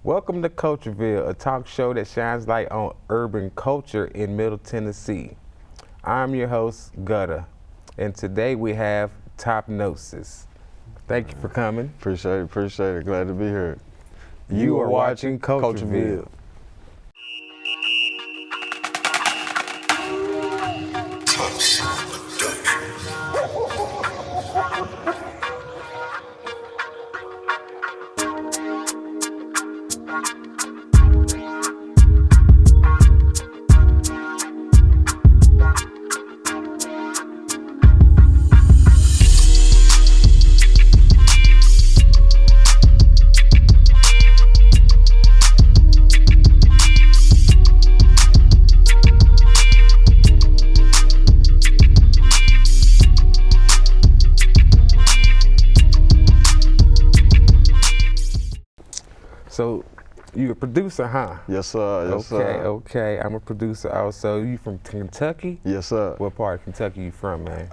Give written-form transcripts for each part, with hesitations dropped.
Welcome to CultureVille, a talk show that shines light on urban culture in Middle Tennessee. I'm your host, Gutter, and today we have Top Nosis. Thank you for coming. Appreciate it. Glad to be here. You are watching CultureVille. So, you a producer, huh? Yes, sir. Yes, sir. Okay. I'm a producer also. You from Kentucky? Yes, sir. What part of Kentucky you from, man?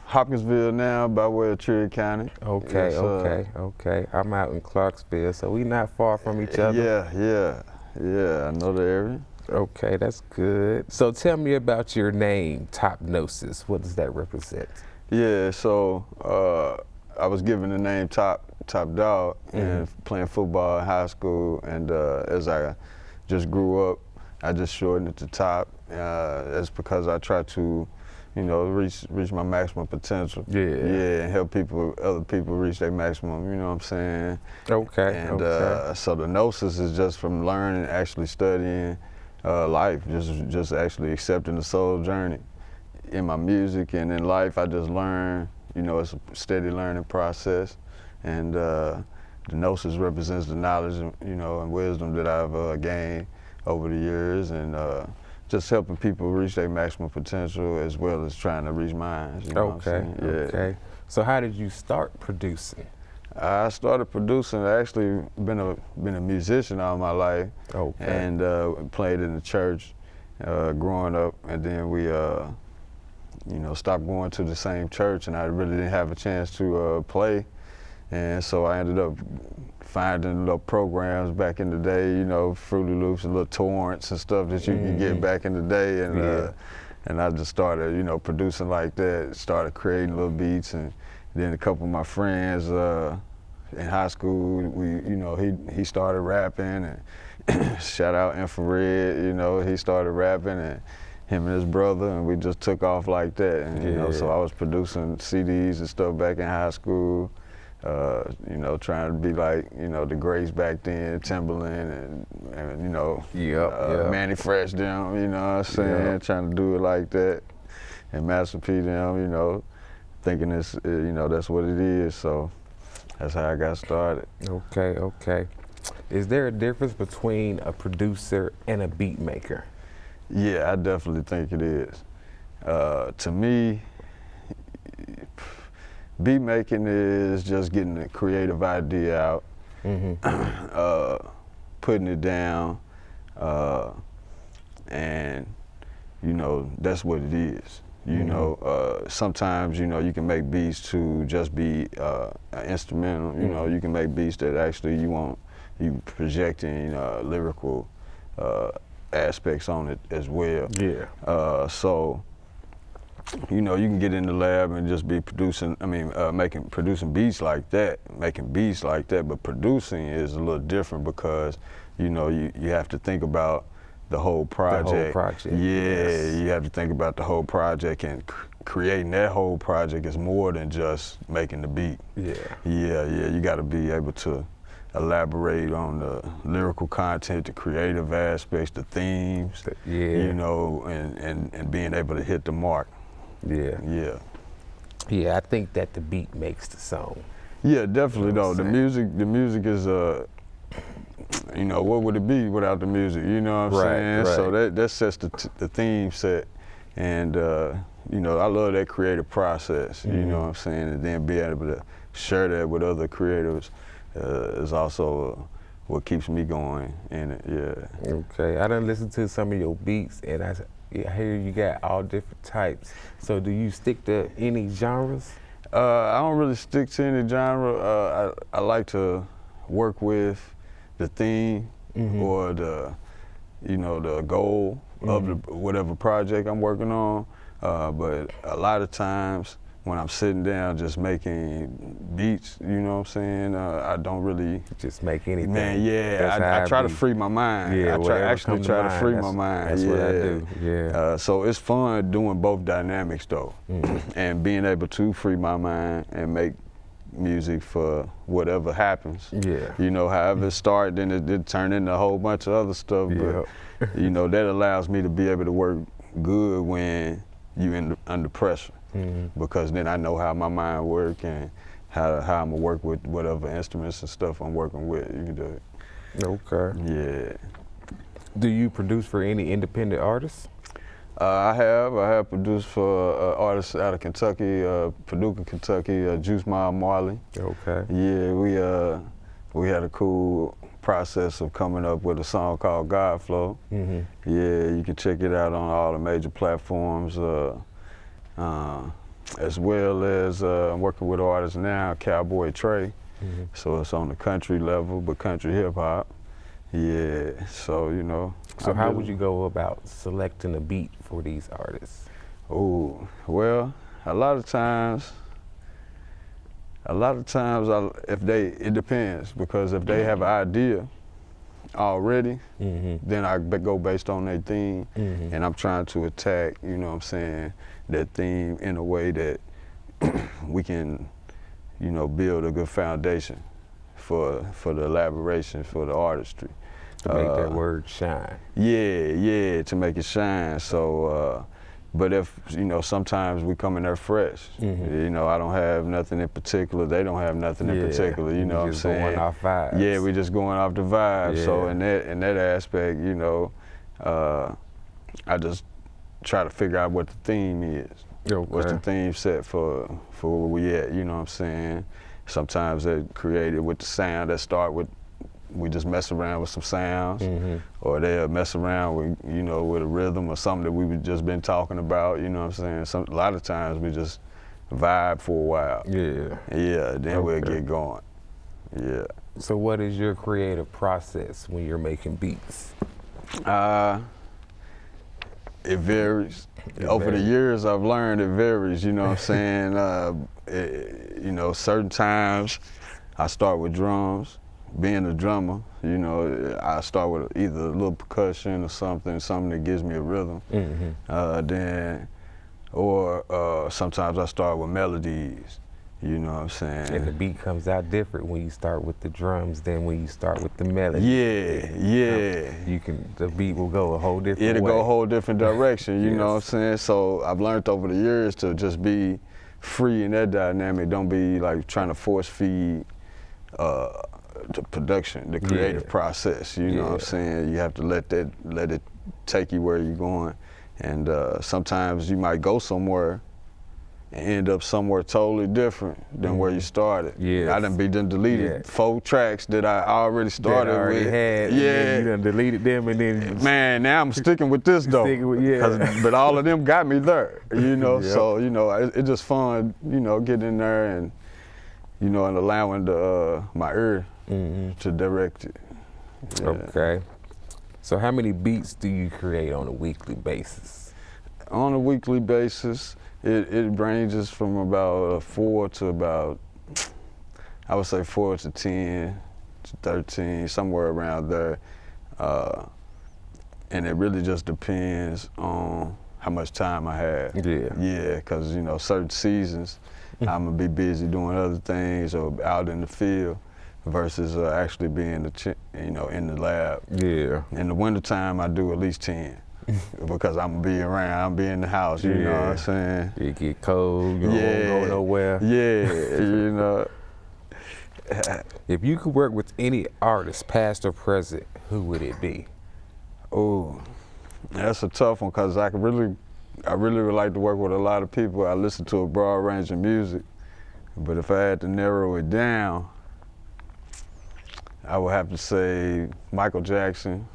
Hopkinsville now, by way of Trigg County. Okay, Yes, okay. I'm out in Clarksville, so we not far from each other. Yeah. I know the area. Okay, that's good. So tell me about your name, Top Nosis. What does that represent? Yeah, so I was given the name Top Dog and playing football in high school, and as I just grew up, I just shortened it to Top. That's because I try to, reach my maximum potential. Yeah, and help other people reach their maximum. You know what I'm saying? Okay. And so the Nosis is just from learning, actually studying life, just actually accepting the soul journey. In my music and in life, I just learn. It's a steady learning process, and the Nosis represents the knowledge, and wisdom that I've gained over the years, and just helping people reach their maximum potential as well as trying to reach mine. Okay. So how did you start producing? I started producing. I actually been a musician all my life, and played in the church growing up, and then we stopped going to the same church, and I really didn't have a chance to play. And so I ended up finding little programs back in the day, Fruity Loops and little torrents and stuff that you can get back in the day. And I just started, producing like that, started creating little beats. And then a couple of my friends in high school, he started rapping, and shout out Infrared, he started rapping, and him and his brother, and we just took off like that. And so I was producing CDs and stuff back in high school, trying to be like, the greats back then, Timberland and Manny Fresh them, you know what I'm saying, trying to do it like that. And Master P them, thinking it's, that's what it is. So that's how I got started. Okay. Is there a difference between a producer and a beat maker? Yeah, I definitely think it is. To me, beat making is just getting the creative idea out, putting it down, and that's what it is. Sometimes you can make beats to just be instrumental. You can make beats that actually you projecting lyrical aspects on it as well. Yeah. So you can get in the lab and just be producing. Producing beats like that, making beats like that. But producing is a little different because you have to think about the whole project. The whole project. Yeah, you have to think about the whole project, and creating that whole project is more than just making the beat. Yeah. You got to be able to elaborate on the lyrical content, the creative aspects, the themes, and being able to hit the mark. Yeah, I think that the beat makes the song. Yeah, definitely though. The music is what would it be without the music? You know what I'm saying? Right. So that sets the theme set, and I love that creative process. You know what I'm saying? And then being able to share that with other creatives is also what keeps me going in it. Yeah. Okay, I done listened to some of your beats, and I hear you got all different types. So do you stick to any genres? I don't really stick to any genre. I like to work with the theme or the, you know, the goal of the, whatever project I'm working on. But a lot of times when I'm sitting down just making beats, you know what I'm saying, I don't really just make anything. Man, yeah, I try to free my mind. Yeah, I try to free my mind. That's what I do. Yeah. So it's fun doing both dynamics though, and being able to free my mind and make music for whatever happens. Yeah. You know, however it started, then it turned into a whole bunch of other stuff. But you know, that allows me to be able to work good when you under pressure, because then I know how my mind works and how I'm gonna work with whatever instruments and stuff I'm working with. You can do it. Okay. Yeah. Do you produce for any independent artists? I have produced for artists out of Kentucky, Paducah, Kentucky, Juice Miles Marley. Okay. Yeah, we had a cool process of coming up with a song called God Flow. Yeah, you can check it out on all the major platforms, as well as I'm working with artists now, Cowboy Trey. So it's on the country level, but country hip hop. Yeah, so you know. So how would you go about selecting a beat for these artists? Oh, well, a lot of times, it depends, because if they have an idea already, then I go based on their theme, and I'm trying to attack, you know what I'm saying, that theme in a way that we can, you know, build a good foundation for the elaboration, for the artistry. To make that word shine. Yeah, to make it shine. So, but if, you know, sometimes we come in there fresh. You know, I don't have nothing in particular. They don't have nothing in particular. You know what I'm saying? Going off vibes. Yeah, we just going off the vibe. Yeah. So in that aspect, you know, I just try to figure out what the theme is. Okay. What's the theme set for where we at? You know what I'm saying? Sometimes they're created with the sound that start with. We just mess around with some sounds, or they'll mess around with, you know, with a rhythm or something that we've just been talking about, you know what I'm saying? A lot of times we just vibe for a while. Yeah, then we'll get going. Yeah. So what is your creative process when you're making beats? It varies. Over the years I've learned it varies, you know what I'm saying? You know, certain times I start with drums. Being a drummer, you know, I start with either a little percussion or something that gives me a rhythm. Or sometimes I start with melodies, you know what I'm saying? And the beat comes out different when you start with the drums than when you start with the melody. Yeah. The beat will go a whole different way. It'll go a whole different direction, you know what I'm saying? So I've learned over the years to just be free in that dynamic. Don't be like trying to force feed the production, the creative process, you know what I'm saying? You have to let it take you where you're going. And sometimes you might go somewhere and end up somewhere totally different than where you started. I done deleted 4 tracks that I already started that I already with. had, you done deleted them and then... Man, now I'm sticking with this though. But all of them got me there, you know? So, you know, it's just fun, you know, getting in there and, you know, and allowing my ear to direct it. Okay. So how many beats do you create on a weekly basis? On a weekly basis, it ranges from about 4 to about, I would say 4 to 10 to 13, somewhere around there. And it really just depends on how much time I have. Yeah, because, you know, certain seasons, I'm gonna be busy doing other things or out in the field versus actually being in the lab. In the wintertime, I do at least 10 because I'm gonna be around, I'm be in the house, you know what I'm saying? It get cold, you won't go nowhere. You know. If you could work with any artist, past or present, who would it be? Oh, that's a tough one because I really would like to work with a lot of people. I listen to a broad range of music, but if I had to narrow it down, I would have to say Michael Jackson,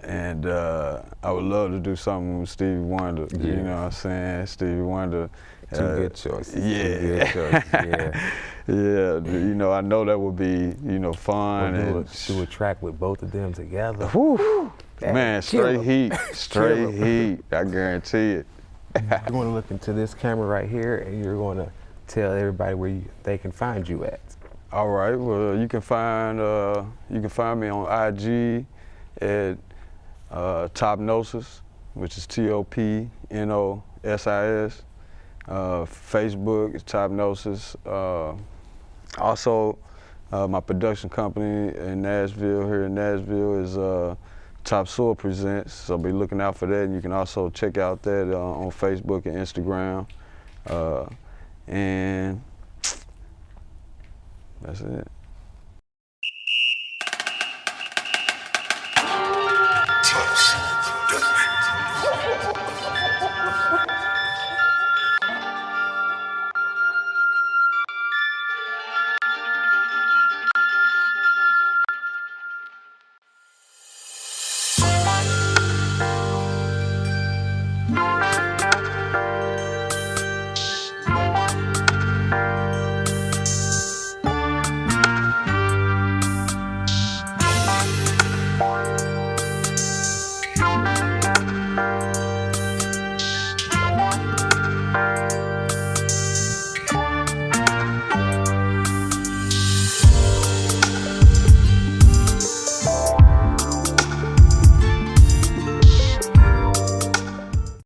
And I would love to do something with Stevie Wonder. Yeah. You know what I'm saying? Stevie Wonder. Two good choices. Yeah. Two good choices, yeah. Yeah, you know, I know that would be, you know, fun. We'll and do a track with both of them together. Whew. Man, straight heat, straight Kill 'em. heat. I guarantee it. You want to look into this camera right here, and you're going to tell everybody where they can find you at. All right. Well, you can find me on IG at Top Nosis, which is TOPNOSIS. Facebook is Top Nosis. Also, my production company in Nashville, here in Nashville, is Top Soul Presents. So be looking out for that, and you can also check out that on Facebook and Instagram. And that's it.